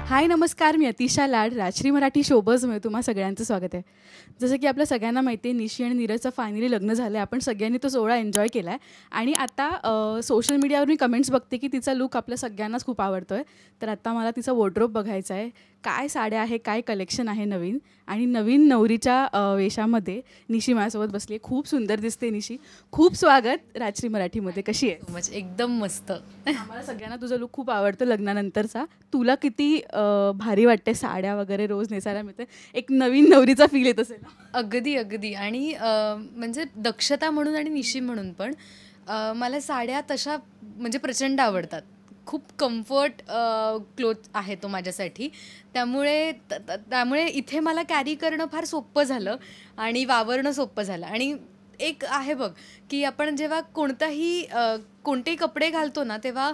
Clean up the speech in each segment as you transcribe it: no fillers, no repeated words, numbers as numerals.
हाय नमस्कार, मी अतिशा लाड राजश्री मराठी शोबजमध्ये तुम्हा सगळ्यांचं स्वागत आहे. जसं की आपल्या सगळ्यांना माहिती आहे, निशी आणि नीरजचं फायनली लग्न झालं आहे. आपण सगळ्यांनी तो सोहळा एन्जॉय केला आहे आणि आता सोशल मीडियावर मी कमेंट्स बघते की तिचा लूक आपल्या सगळ्यांनाच खूप आवडतो आहे. तर आता मला तिचा वॉर्डरोब बघायचा आहे. काय साड्या आहे, काय कलेक्शन आहे नवीन, आणि नवीन नवरीच्या वेशामध्ये निशी माझ्यासोबत बसली आहे. खूप सुंदर दिसते निशी. खूप स्वागत राजश्री मराठीमध्ये. कशी आहे? मच एकदम मस्त. आम्हाला सगळ्यांना तुझं लूक खूप आवडतं लग्नानंतरचा. तुला किती भारी वाटते साड्या वगैरे रोज नेसायला मिळते, एक नवीन नवरीचा फील येत असेल ना? अगदी अगदी. आणि म्हणजे दक्षता म्हणून आणि निशी म्हणून पण मला साड्या तशा म्हणजे प्रचंड आवडतात. खूप कम्फर्ट क्लोथ आहे तो माझ्यासाठी. त्यामुळे इथे मला कॅरी करणं फार सोपं झालं आणि वावरणं सोपं झालं. आणि एक आहे बघ की आपण जेव्हा कोणतेही कपडे घालतो ना, तेव्हा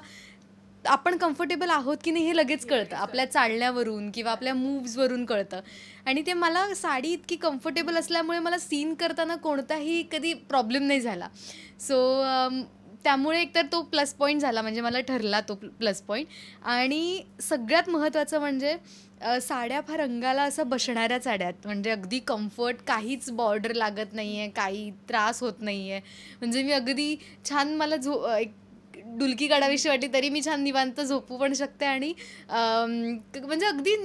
आपण कम्फर्टेबल आहोत की नाही हे लगेच कळतं. आपल्या चालण्यावरून किंवा आपल्या मूव्सवरून कळतं. आणि ते मला साडी इतकी कम्फर्टेबल असल्यामुळे मला सीन करताना कोणताही कधी प्रॉब्लेम नाही झाला. सो त्यामुळे एकतर तो प्लस पॉईंट झाला, म्हणजे मला ठरला तो प्लस पॉईंट. आणि सगळ्यात महत्त्वाचं म्हणजे साड्या फार अंगाला असं बसणाऱ्या साड्या आहेत. म्हणजे अगदी कम्फर्ट, काहीच बॉर्डर लागत नाही आहे, काही त्रास होत नाही आहे. म्हणजे मी अगदी छान, मला एक डुलकी काढावीशी वाटली तरी मी छान निवांत झोपू पण शकते. आणि म्हणजे अगदी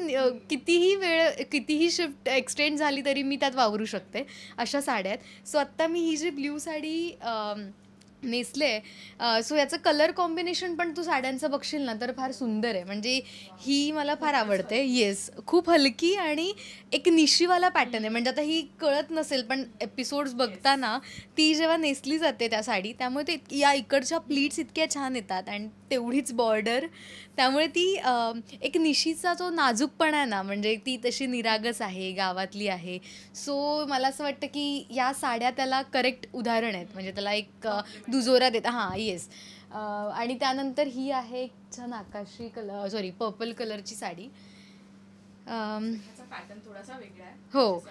कितीही वेळ, कितीही शिफ्ट एक्सटेंड झाली तरी मी त्यात वावरू शकते, अशा साड्या आहेत. सो आत्ता मी ही जी ब्ल्यू साडी नेसले आहे, सो याचं कलर कॉम्बिनेशन पण तू साड्यांचं बघशील ना तर फार सुंदर आहे. म्हणजे ही मला फार आवडते. येस, खूप हलकी आणि एक निशीवाला पॅटर्न आहे. म्हणजे आता ही कळत नसेल पण एपिसोड्स बघताना ती जेव्हा नेसली जाते त्या साडी, त्यामुळे ते या इकडच्या प्लीट्स इतक्या छान येतात आणि तेवढीच बॉर्डर. त्यामुळे ती एक निशीचा जो नाजूकपणा आहे ना, म्हणजे ती तशी निरागस आहे, गावातली आहे. सो मला असं वाटतं की या साड्या त्याला करेक्ट उदाहरण आहेत. म्हणजे त्याला एक दुजोरा देतात. हां, येस. आणि त्यानंतर ही आहे एक छान आकाशी पर्पल कलरची साडी. पॅटर्न थोडासा वेगळा आहे. हो,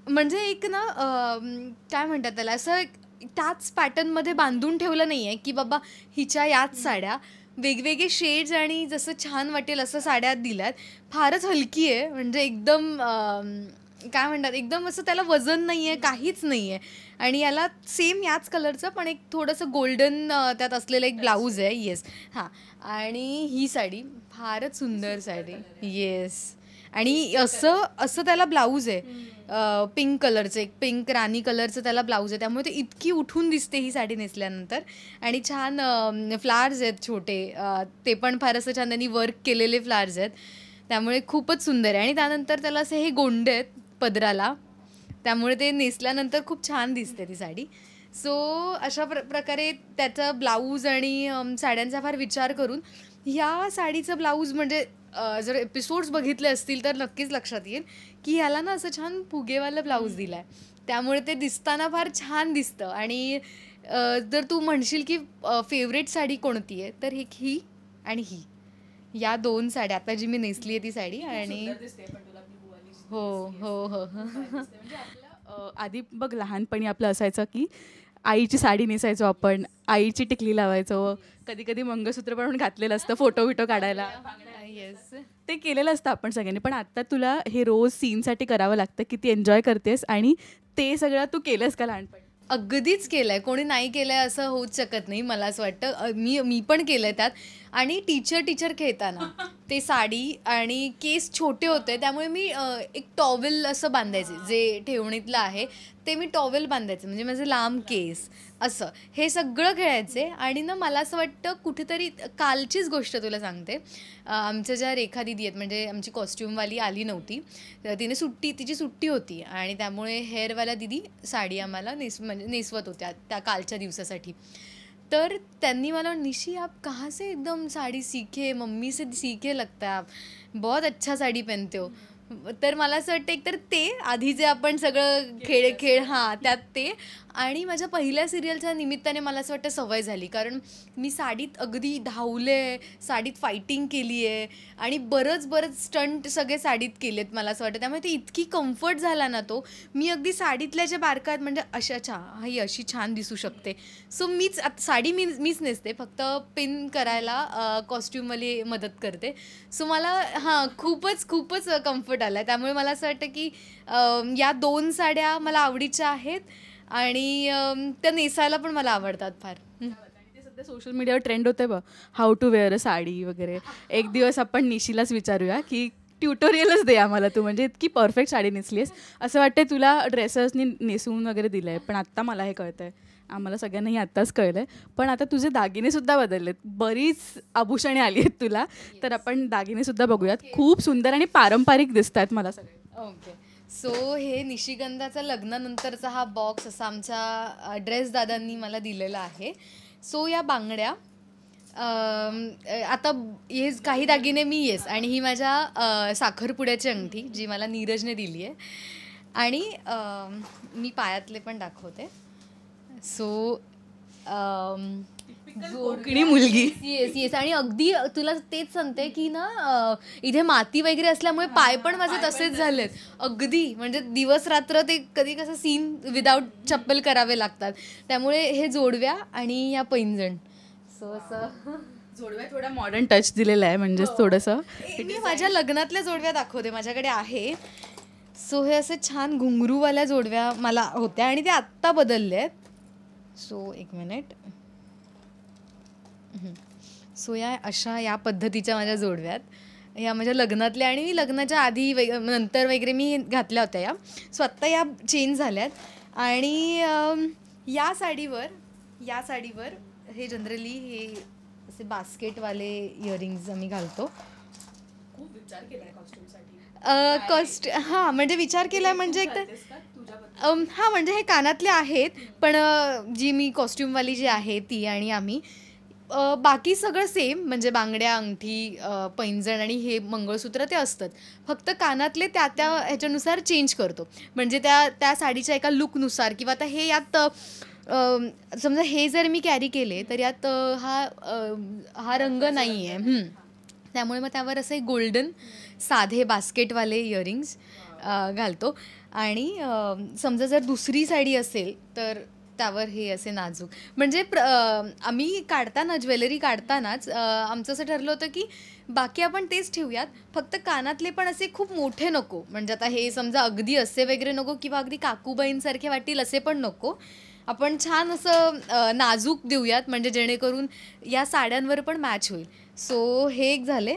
म्हणजे एक ना काय म्हणतात त्याला, असं त्याच पॅटर्नमध्ये बांधून ठेवलं नाही आहे की बाबा हिच्या याच साड्या, वेगवेगळे शेड्स आणि जसं छान वाटेल असं साड्या दिल्यात. फारच हलकी आहे, म्हणजे एकदम काय म्हणतात, एकदम असं त्याला वजन नाही आहे, काहीच नाही आहे. आणि याला सेम याच कलरचं पण एक थोडंसं गोल्डन त्यात असलेलं एक ब्लाऊज आहे. येस, हां. आणि ही साडी फारच सुंदर साडी. येस. आणि असं त्याला ब्लाऊज आहे, पिंक कलरचं, एक पिंक राणी कलरचं त्याला ब्लाऊज आहे. त्यामुळे ते इतकी उठून दिसते ही साडी नेसल्यानंतर. आणि छान फ्लावर्स आहेत छोटे, ते पण फार असं छान त्यांनी वर्क केलेले फ्लावर्स आहेत. त्यामुळे खूपच सुंदर आहे. आणि त्यानंतर त्याला असे हे गोंडे आहेत पदराला, त्यामुळे ते नेसल्यानंतर खूप छान दिसते ती साडी. सो अशा प्रकारे त्याचा ब्लाऊज आणि साड्यांचा फार विचार करून ह्या साडीचं ब्लाऊज, म्हणजे जर एपिसोड्स बघितले असतील तर नक्कीच लक्षात येईल की ह्याला ना असं छान फुगेवाला ब्लाऊज दिला आहे. त्यामुळे ते दिसताना फार छान दिसतं. आणि जर तू म्हणशील की फेवरेट साडी कोणती आहे, तर ही आणि ही, या 2 साड्या आता जी मी नेसली आहे ती साडी. आणि हो हो हो म्हणजे आधी बघ लहानपणी आपलं असायचं की आईची साडी नेसायचो आपण, आईची टिकली लावायचो, कधी कधी मंगळसूत्र पण घातलेलं असतं फोटो विटो काढायला. येस, ते केलेलं असतं आपण सगळ्यांनी. पण आता तुला हे रोज सीनसाठी करावं लागतं, किती एन्जॉय करतेस, आणि ते सगळं तू केलंस का लहानपणी? अगदीच केलं आहे. कोणी नाही केलं आहे असं होऊच शकत नाही, मला असं वाटतं. मी पण केलं आहे त्यात. आणि टीचर खेळताना ते साडी आणि केस छोटे होते, त्यामुळे मी एक टॉवेल असं बांधायचे, जे ठेवणीतलं आहे ते मी टॉवेल बांधायचे, म्हणजे माझे लांब केस असं हे सगळं खेळायचे. आणि ना मला असं वाटतं कुठेतरी, कालचीच गोष्ट तुला सांगते, आमच्या ज्या रेखा दिदी आहेत, म्हणजे आमची कॉस्ट्युमवाली आली नव्हती, तिची सुट्टी होती. आणि त्यामुळे हेअरवाला दिदी साडी आम्हाला म्हणजे नेसवत होत्या त्या कालच्या दिवसासाठी. तर त्यांनी मला, निशी आप कहाँ से एकदम साड़ी सीखे, मम्मी से सीखे लगता है आप, बहुत अच्छा साड़ी पहनते हो. तर मला असं वाटतं एकतर ते आधी जे आपण सगळं खेळ हां त्यात ते, आणि माझ्या पहिल्या सिरियलच्या निमित्ताने मला असं वाटतं सवय झाली, कारण मी साडीत अगदी धावले, साडीत फायटिंग केली आहे आणि बरंच स्टंट सगळे साडीत केलेत मला असं वाटतं. त्यामुळे ते इतकी कम्फर्ट झाला ना तो, मी अगदी साडीतल्या ज्या बारका आहेत म्हणजे अशा ही अशी छान दिसू शकते. सो मीच साडी मीच नेसते, फक्त पिन करायला कॉस्ट्युमवाली मदत करते. सो मला खूपच कम्फर्ट आला आहे. त्यामुळे मला असं वाटतं की या 2 साड्या मला आवडीच्या आहेत आणि त्या नेसायला पण मला आवडतात फार. ते सध्या सोशल मीडियावर ट्रेंड होते बघ, हाऊ टू वेअर अ साडी वगैरे. एक दिवस आपण निशीलाच विचारूया की ट्युटोरियलच दे आम्हाला, तू म्हणजे इतकी परफेक्ट साडी नेसली आहेस, असं वाटतंय तुला ड्रेसर्सनी नेसून वगैरे दिलं आहे. पण आत्ता मला हे कळतं आहे, आम्हाला सगळ्यांनाही आत्ताच कळलं आहे. पण आता तुझे दागिनेसुद्धा बदललेत, बरीच आभूषणे आली आहेत तुला, तर आपण दागिनेसुद्धा बघूयात. खूप सुंदर आणि पारंपरिक दिसत आहेत मला सगळे. ओके, सो हे निशिगंधाचा लग्नानंतरचा हा बॉक्स असा आमच्या ड्रेस दादांनी मला दिलेला आहे. सो या बांगड्या आता हे काही दागिने मी आणि ही माझ्या साखरपुड्याची अंगठी जी मला नीरजने दिली आहे, आणि मी पायातले पण दाखवते. सो कोकणी मुलगी. येस आणि अगदी तुला तेच सांगते की ना इथे माती वगैरे असल्यामुळे पाय पण माझे तसेच झालेत अगदी, म्हणजे दिवस रात्र ते कधी कसं सीन विदाऊट चप्पल करावे लागतात. त्यामुळे हे जोडव्या आणि या पैंजण, सो असं जोडव्या थोडा मॉडर्न टच दिलेला आहे, म्हणजे थोडंसं. मी माझ्या लग्नातल्या जोडव्या दाखवते, माझ्याकडे आहे. सो हे असे छान घुंगरूवाल्या जोडव्या मला होत्या आणि ते आत्ता बदलले आहेत. सो एक मिनिट. सो या पद्धतीच्या माझ्या जोडव्यात ह्या माझ्या लग्नातल्या, आणि मी लग्नाच्या आधी नंतर वगैरे मी घातल्या होत्या या. सो आत्ता या चेंज झाल्यात. आणि या साडीवर हे जनरली हे असे बास्केटवाले इयरिंग्ज आम्ही घालतो. खूप विचार केलाय कॉस्ट्युमसाठी. म्हणजे विचार केलाय म्हणजे एकतर म्हणजे हे कानातले आहेत, पण जी मी कॉस्ट्युमवाली जी आहे ती आणि आम्ही बाकी सगळं सेम, म्हणजे बांगड्या, अंगठी, पैंजण आणि हे मंगळसूत्र ते असतात. फक्त कानातले त्या ह्याच्यानुसार चेंज करतो, म्हणजे त्या साडीच्या एका लुकनुसार. किंवा आता हे यात समजा हे जर मी कॅरी केले तर यात हा रंग नाही आहे, त्यामुळे मग त्यावर असे गोल्डन साधे बास्केटवाले इयरिंग्स घालतो. आणि समजा जर दुसरी साडी असेल तर त्यावर हे असे नाजूक, म्हणजे आम्ही ज्वेलरी काढतानाच आमचं असं ठरलं होतं की बाकी आपण तेच ठेवूयात, फक्त कानातले पण असे खूप मोठे नको, म्हणजे आता हे समजा अगदी असे वगैरे नको किंवा अगदी काकूबाईंसारखे वाटतील असे पण नको. आपण छान असं नाजूक देऊयात, म्हणजे जेणेकरून या साड्यांवर पण मॅच होईल. सो हे एक झाले,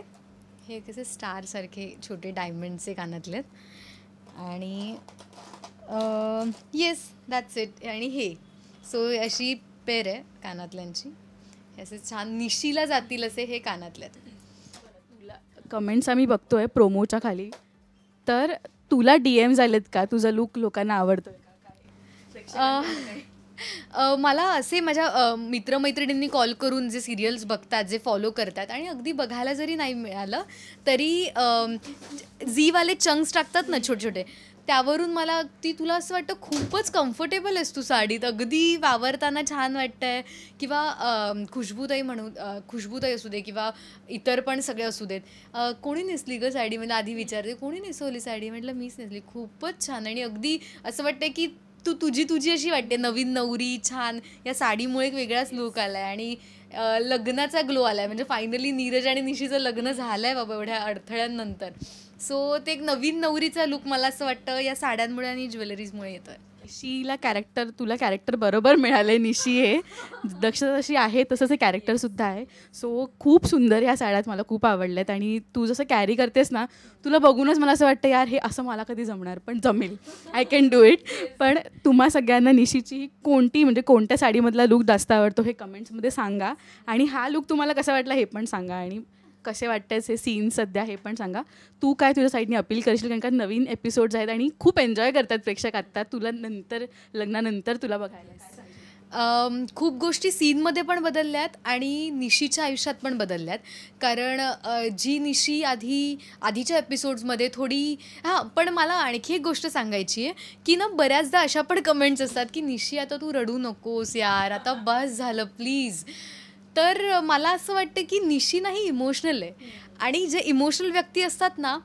हे कसे स्टारसारखे छोटे डायमंडचे कानातले आहेत. आणि येस दॅट्स इट. आणि हे सो अशी पेर आहे कानातल्यांची, असे छान निशीला जातील असे हे कानातले आहेत. तुला कमेंट्स आम्ही बघतोय प्रोमोच्या खाली, तर तुला DM झालेत का, तुझा लुक लोकांना आवडतोय का? मला असे माझ्या मित्रमैत्रिणींनी कॉल करून जे सिरियल्स बघतात, जे फॉलो करतात, आणि अगदी बघायला जरी नाही मिळालं तरी झीवाले चंक्स टाकतात ना छोटे छोटे, त्यावरून मला तुला असं वाटतं खूपच कम्फर्टेबल आहेस तू साडीत, अगदी वावरताना छान वाटतंय. किंवा खुशबूताई असू दे किंवा इतर पण सगळे असू देत, कोणी नेसली गं साडी, मला आधी विचारते कोणी नेसवली साडी, म्हटलं मीच नेसली, खूपच छान. आणि अगदी असं वाटतंय की तुझी अशी वाटते, नवीन नवरी छान. या साडीमुळे एक वेगळाच लुक आला आहे आणि लग्नाचा ग्लो आला आहे, म्हणजे फायनली नीरज आणि निशीचं लग्न झालं आहे बाबा एवढ्या अडथळ्यांनंतर. सो ते एक नवीन नवरीचा लुक मला असं वाटतं या साड्यांमुळे आणि ज्वेलरीजमुळे येतोय. निशीला तुला कॅरेक्टर बरोबर मिळाले. निशी हे दक्षता जशी आहे तसंच हे कॅरेक्टरसुद्धा आहे. सो खूप सुंदर ह्या साड्यात मला खूप आवडल्यात. आणि तू जसं कॅरी करतेस ना, तुला बघूनच मला असं वाटतं यार हे असं मला कधी जमणार, पण जमेल, आय कॅन डू इट. पण तुम्हा सगळ्यांना निशीची कोणत्या साडीमधला लुक जास्त आवडतो हे कमेंट्समध्ये सांगा. आणि हा लुक तुम्हाला कसा वाटला हे पण सांगा. आणि कसे वाटतेस हे सीन सध्या हे पण सांगा. तू काय तुझ्या साईडने अपील करशील, कारण का नवीन एपिसोड्स आहेत आणि खूप एन्जॉय करतात प्रेक्षक आत्ता तुला लग्नानंतर तुला बघायला. खूप गोष्टी सीनमध्ये पण बदलल्यात आणि निशीच्या आयुष्यात पण बदलल्यात. कारण जी निशी आधीच्या एपिसोड्समध्ये थोडी पण मला आणखी एक गोष्ट सांगायची आहे, की ना बऱ्याचदा अशा पण कमेंट्स असतात, की निशी आता तू रडू नकोस यार, आता बस झालं प्लीज. तर मला असं वाटतं, की निशी नाही इमोशनल आहे आणि जे इमोशनल व्यक्ती असतात ना,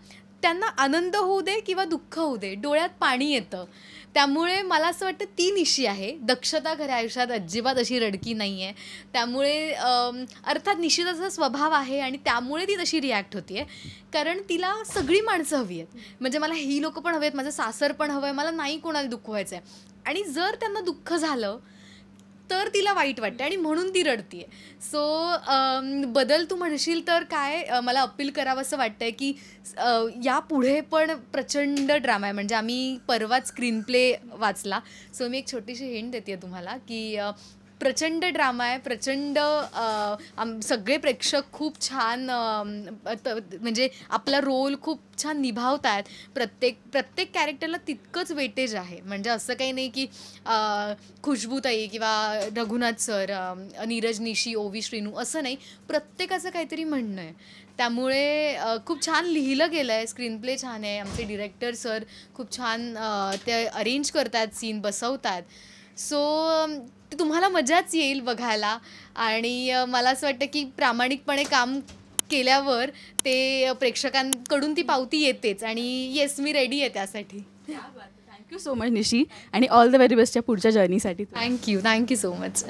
त्यांना आनंद होऊ दे किंवा दुःख होऊ दे, डोळ्यात पाणी येतं. त्यामुळे मला असं वाटतं ती निशी आहे. दक्षता खऱ्या आयुष्यात अजिबात अशी रडकी नाही आहे. त्यामुळे अर्थात निशिताचा स्वभाव आहे आणि त्यामुळे ती तशी रिॲक्ट होती आहे. कारण तिला सगळी माणसं हवी आहेत. म्हणजे मला ही लोकं पण हवी आहेत, माझं सासर पण हवं आहे, मला नाही कोणाला दुखवायचं आहे. आणि जर त्यांना दुःख झालं तर तिला वाईट वाटते आणि म्हणून ती रडते आहे. सो बदल तू म्हणशील तर काय मला अपील करावं असं वाटतं आहे, की यापुढे पण प्रचंड ड्रामा आहे. म्हणजे आम्ही परवाच स्क्रीन प्ले वाचला. सो मी एक छोटीशी हिंट देते आहे तुम्हाला, की प्रचंड ड्रामा आहे, प्रचंड सगळे प्रेक्षक खूप छान म्हणजे आपला रोल खूप छान निभावत आहेत. प्रत्येक कॅरेक्टरला तितकंच वेटेज आहे. म्हणजे असं काही नाही की खुशबूताई किंवा रघुनाथ सर, नीरज, निशी, ओवी, श्रीनू असं नाही. प्रत्येकाचं काहीतरी म्हणणं आहे. त्यामुळे खूप छान लिहिलं गेलं आहे, स्क्रीन प्ले छान आहे. आमचे डिरेक्टर सर खूप छान ते अरेंज करतात, सीन बसवतात. सो तुम्हाला मजाच येईल बघायला. आणि मला असं वाटतं की प्रामाणिकपणे काम केल्यावर ते प्रेक्षकांकडून ती पावती येतेच. आणि येस, मी रेडी आहे त्यासाठी. थँक्यू सो मच निशी आणि ऑल द व्हेरी बेस्ट या पुढच्या जर्नीसाठी. Thank you so much.